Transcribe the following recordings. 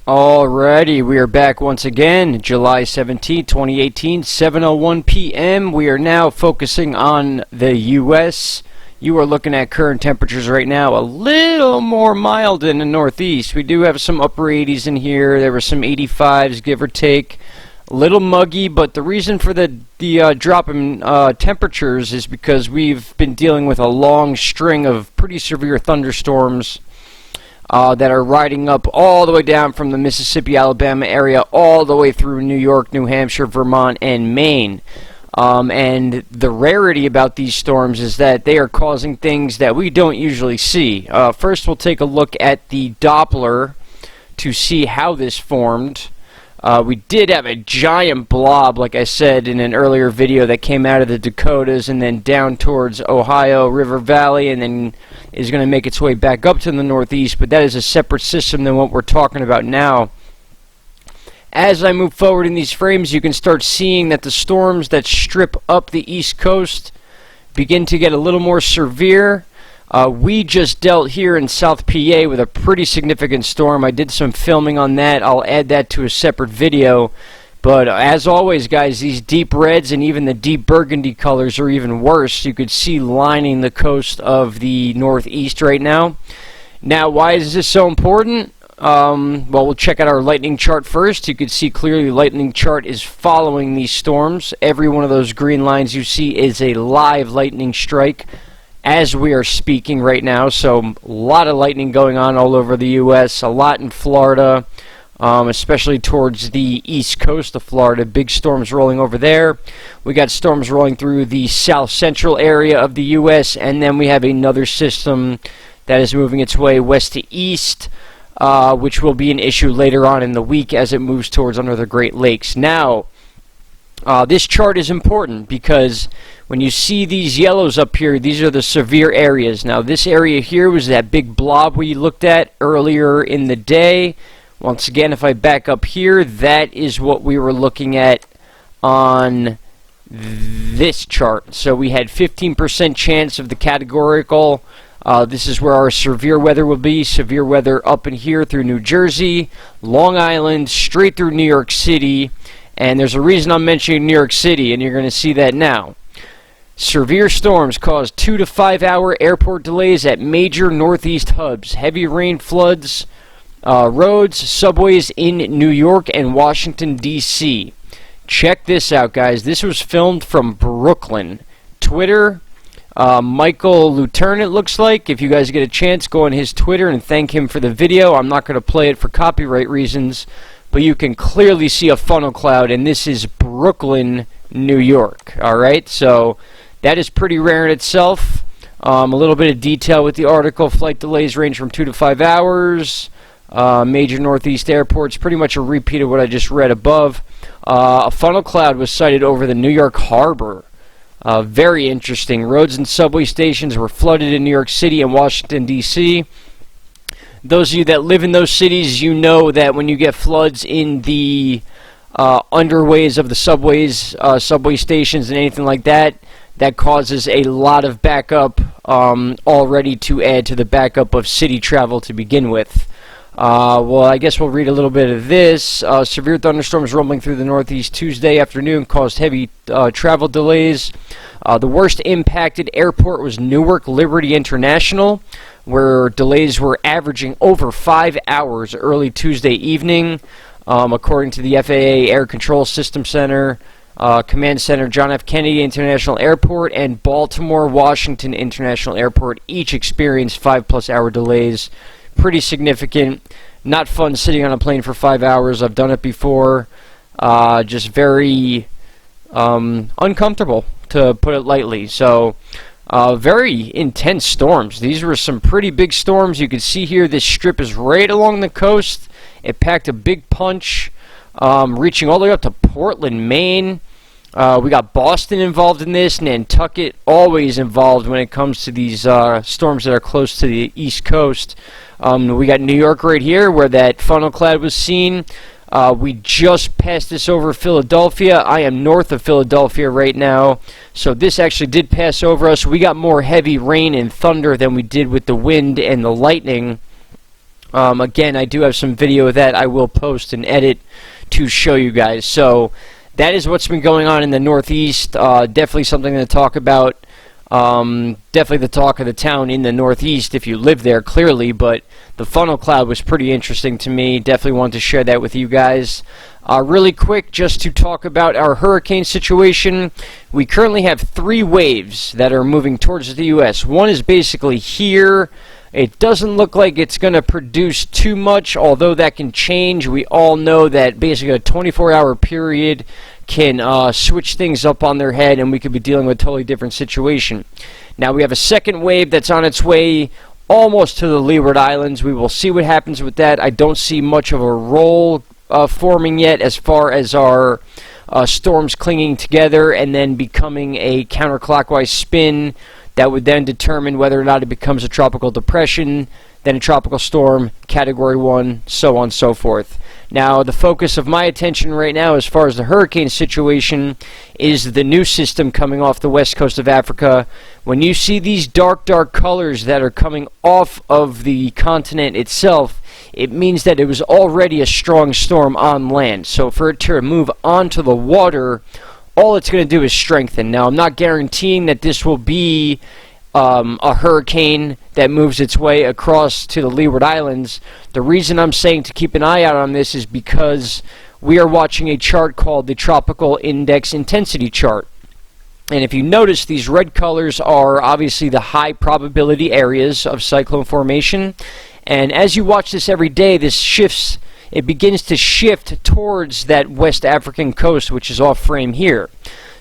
Alrighty, we are back once again, July 17th, 2018, 7:01 p.m. We are now focusing on the U.S. You are looking at current temperatures right now, a little more mild in the Northeast. We do have some upper 80s in here. There were some 85s, give or take. A little muggy, but the reason for the drop in temperatures is because we've been dealing with a long string of pretty severe thunderstorms that are riding up all the way down from the Mississippi, Alabama area, all the way through New York, New Hampshire, Vermont, and Maine. And the rarity about these storms is that they are causing things that we don't usually see. First, we'll take a look at the Doppler to see how this formed. We did have a giant blob, like I said in an earlier video, that came out of the Dakotas and then down towards Ohio River Valley and then is going to make its way back up to the Northeast, but that is a separate system than what we're talking about now. As I move forward in these frames, you can start seeing that the storms that strip up the East Coast begin to get a little more severe. We just dealt here in South PA with a pretty significant storm. I did some filming on that. I'll add that to a separate video. But as always, guys, these deep reds and even the deep burgundy colors are even worse. You could see lining the coast of the Northeast right now. Now, why is this so important? Well, we'll check out our lightning chart first. You can see clearly the lightning chart is following these storms. Every one of those green lines you see is a live lightning strike as we are speaking right now. So a lot of lightning going on all over the U.S., a lot in Florida, especially towards the east coast of Florida. Big storms rolling over there. We got storms rolling through the south central area of the U.S., and then we have another system that is moving its way west to east, which will be an issue later on in the week as it moves towards under the Great Lakes. Now, this chart is important because when you see these yellows up here, these are the severe areas. Now, this area here was that big blob we looked at earlier in the day. Once again, if I back up here, that is what we were looking at on this chart. So we had 15% chance of the categorical. This is where our severe weather will be. Severe weather up in here through New Jersey, Long Island, straight through New York City. And there's a reason I'm mentioning New York City, and you're going to see that now. Severe storms caused 2 to 5 hour airport delays at major Northeast hubs. Heavy rain floods roads, subways in New York and Washington, D.C. Check this out, guys. This was filmed from Brooklyn. Twitter, Michael Lutern, it looks like. If you guys get a chance, go on his Twitter and thank him for the video. I'm not going to play it for copyright reasons, but you can clearly see a funnel cloud, and this is Brooklyn, New York. Alright, so that is pretty rare in itself. A little bit of detail with the article. Flight delays range from 2 to 5 hours. Major Northeast airports, pretty much a repeat of what I just read above. A funnel cloud was sighted over the New York Harbor. Very interesting. Roads and subway stations were flooded in New York City and Washington, D.C. Those of you that live in those cities, you know that when you get floods in the underways of the subways, subway stations and anything like that, that causes a lot of backup already to add to the backup of city travel to begin with. Well, I guess we'll read a little bit of this. Severe thunderstorms rumbling through the Northeast Tuesday afternoon caused heavy travel delays. The worst impacted airport was Newark Liberty International, where delays were averaging over 5 hours early Tuesday evening, according to the FAA Air Control System Center, Command Center, John F. Kennedy International Airport, and Baltimore Washington International Airport each experienced 5+ hour delays. Pretty significant. Not fun sitting on a plane for 5 hours. I've done it before. Just very uncomfortable, to put it lightly. So, very intense storms. These were some pretty big storms. You can see here this strip is right along the coast. It packed a big punch, reaching all the way up to Portland, Maine. We got Boston involved in this, Nantucket always involved when it comes to these storms that are close to the East Coast. We got New York right here where that funnel cloud was seen. We just passed this over Philadelphia. I am north of Philadelphia right now, so this actually did pass over us. We got more heavy rain and thunder than we did with the wind and the lightning. Again, I do have some video that I will post and edit to show you guys. So that is what's been going on in the Northeast. Definitely something to talk about. Definitely the talk of the town in the Northeast if you live there, clearly, but the funnel cloud was pretty interesting to me. Definitely wanted to share that with you guys. Really quick, just to talk about our hurricane situation, we currently have 3 waves that are moving towards the U.S. One is basically here. It doesn't look like it's going to produce too much, although that can change. We all know that basically a 24-hour period can switch things up on their head, and we could be dealing with a totally different situation. Now we have a second wave that's on its way almost to the Leeward Islands. We will see what happens with that. I don't see much of a roll forming yet as far as our storms clinging together and then becoming a counterclockwise spin that would then determine whether or not it becomes a tropical depression, then a tropical storm, Category 1, so on and so forth. Now, the focus of my attention right now as far as the hurricane situation is the new system coming off the west coast of Africa. When you see these dark colors that are coming off of the continent itself, it means that it was already a strong storm on land. So for it to move onto the water, all it's going to do is strengthen. Now, I'm not guaranteeing that this will be a hurricane that moves its way across to the Leeward Islands. The reason I'm saying to keep an eye out on this is because we are watching a chart called the Tropical Index Intensity Chart. And if you notice, these red colors are obviously the high probability areas of cyclone formation. And as you watch this every day, this shifts. It begins to shift towards that West African coast, which is off frame here.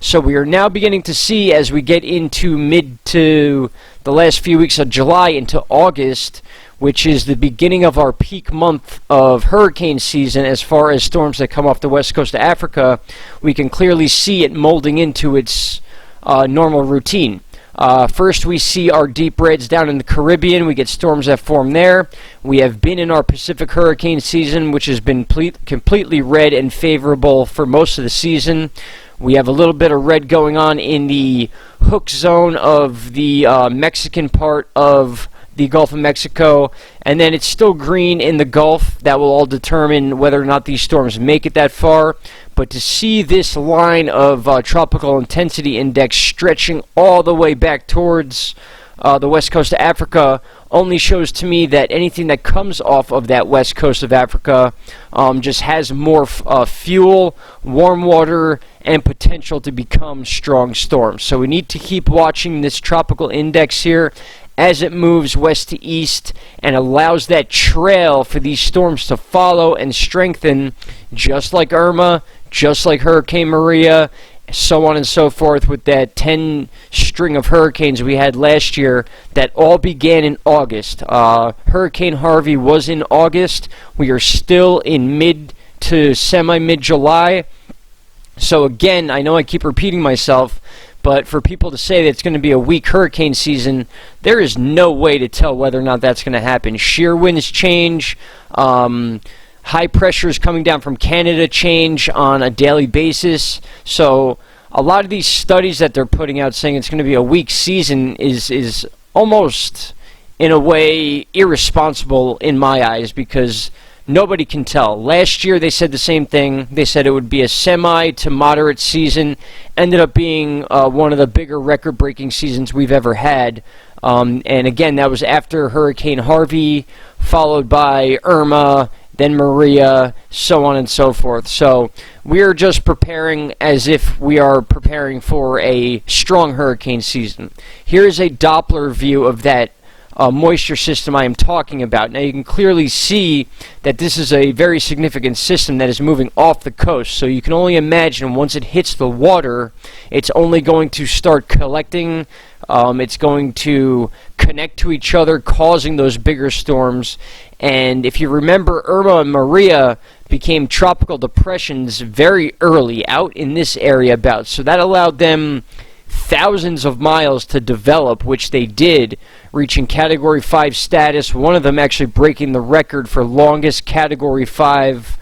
So we are now beginning to see, as we get into mid to the last few weeks of July into August, which is the beginning of our peak month of hurricane season as far as storms that come off the west coast of Africa, we can clearly see it molding into its normal routine. First, we see our deep reds down in the Caribbean. We get storms that form there. We have been in our Pacific hurricane season, which has been completely red and favorable for most of the season. We have a little bit of red going on in the hook zone of the Mexican part of the Gulf of Mexico, and then it's still green in the Gulf. That will all determine whether or not these storms make it that far. But to see this line of tropical intensity index stretching all the way back towards the west coast of Africa only shows to me that anything that comes off of that west coast of Africa just has more fuel, warm water, and potential to become strong storms. So we need to keep watching this tropical index here as it moves west to east and allows that trail for these storms to follow and strengthen, just like Irma, just like Hurricane Maria, so on and so forth, with that 10 string of hurricanes we had last year that all began in August. Hurricane Harvey was in August. We are still in mid to semi-mid July. So again, I know I keep repeating myself, but for people to say that it's going to be a weak hurricane season, there is no way to tell whether or not that's going to happen. Shear winds change. High pressures coming down from Canada change on a daily basis. So a lot of these studies that they're putting out saying it's going to be a weak season is almost, in a way, irresponsible in my eyes, because nobody can tell. Last year they said the same thing. They said it would be a semi to moderate season. Ended up being one of the bigger record-breaking seasons we've ever had. And again, that was after Hurricane Harvey, followed by Irma, then Maria, so on and so forth. So we're just preparing as if we are preparing for a strong hurricane season. Here's a Doppler view of that moisture system I am talking about. Now you can clearly see that this is a very significant system that is moving off the coast. So you can only imagine once it hits the water, it's only going to start collecting. It's going to connect to each other, causing those bigger storms. And if you remember, Irma and Maria became tropical depressions very early out in this area about. So that allowed them thousands of miles to develop, which they did, reaching Category 5 status. One of them actually breaking the record for longest Category 5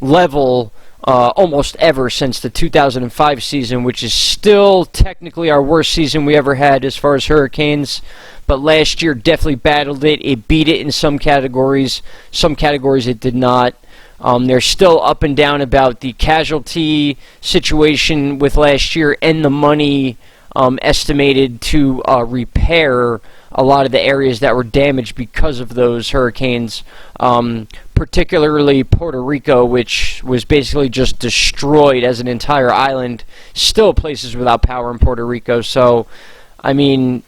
level almost ever since the 2005 season, which is still technically our worst season we ever had as far as hurricanes. But last year definitely battled it. It beat it in some categories. Some categories it did not. They're still up and down about the casualty situation with last year and the money estimated to repair a lot of the areas that were damaged because of those hurricanes, particularly Puerto Rico, which was basically just destroyed as an entire island. Still places without power in Puerto Rico. So, I mean,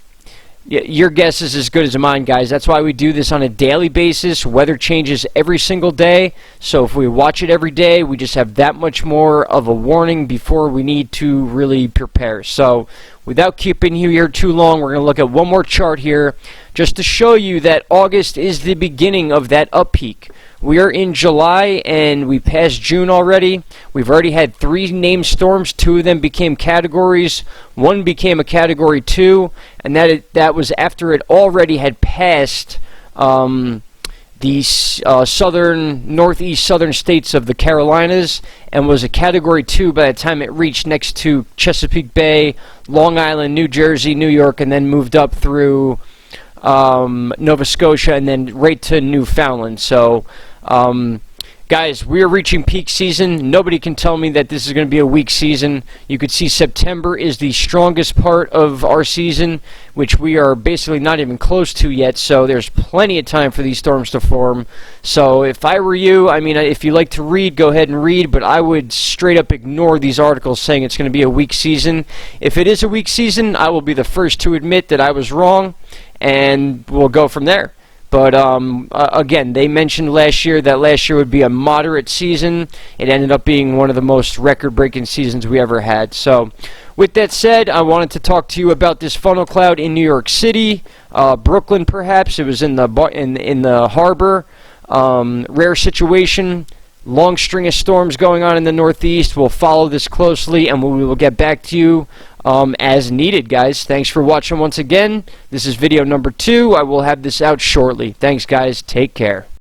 your guess is as good as mine, guys. That's why we do this on a daily basis. Weather changes every single day, so if we watch it every day, we just have that much more of a warning before we need to really prepare. So without keeping you here too long, we're going to look at one more chart here just to show you that August is the beginning of that up peak. We are in July and we passed June already. We've already had 3 named storms. 2 of them became categories. 1 became a category 2, and that was after it already had passed the northeast southern states of the Carolinas and was a category 2 by the time it reached next to Chesapeake Bay, Long Island, New Jersey, New York, and then moved up through Nova Scotia and then right to Newfoundland. So guys, we're reaching peak season. Nobody can tell me that this is going to be a weak season. You could see September is the strongest part of our season, which we are basically not even close to yet, so there's plenty of time for these storms to form. So if I were you, I mean, if you like to read, go ahead and read, but I would straight up ignore these articles saying it's going to be a weak season. If it is a weak season, I will be the first to admit that I was wrong, and we'll go from there. But again, they mentioned last year that last year would be a moderate season. It ended up being one of the most record-breaking seasons we ever had. So with that said, I wanted to talk to you about this funnel cloud in New York City, Brooklyn perhaps. It was in the harbor. Rare situation. Long string of storms going on in the Northeast. We'll follow this closely, and we will get back to you as needed, guys. Thanks for watching once again. This is video number 2. I will have this out shortly. Thanks, guys. Take care.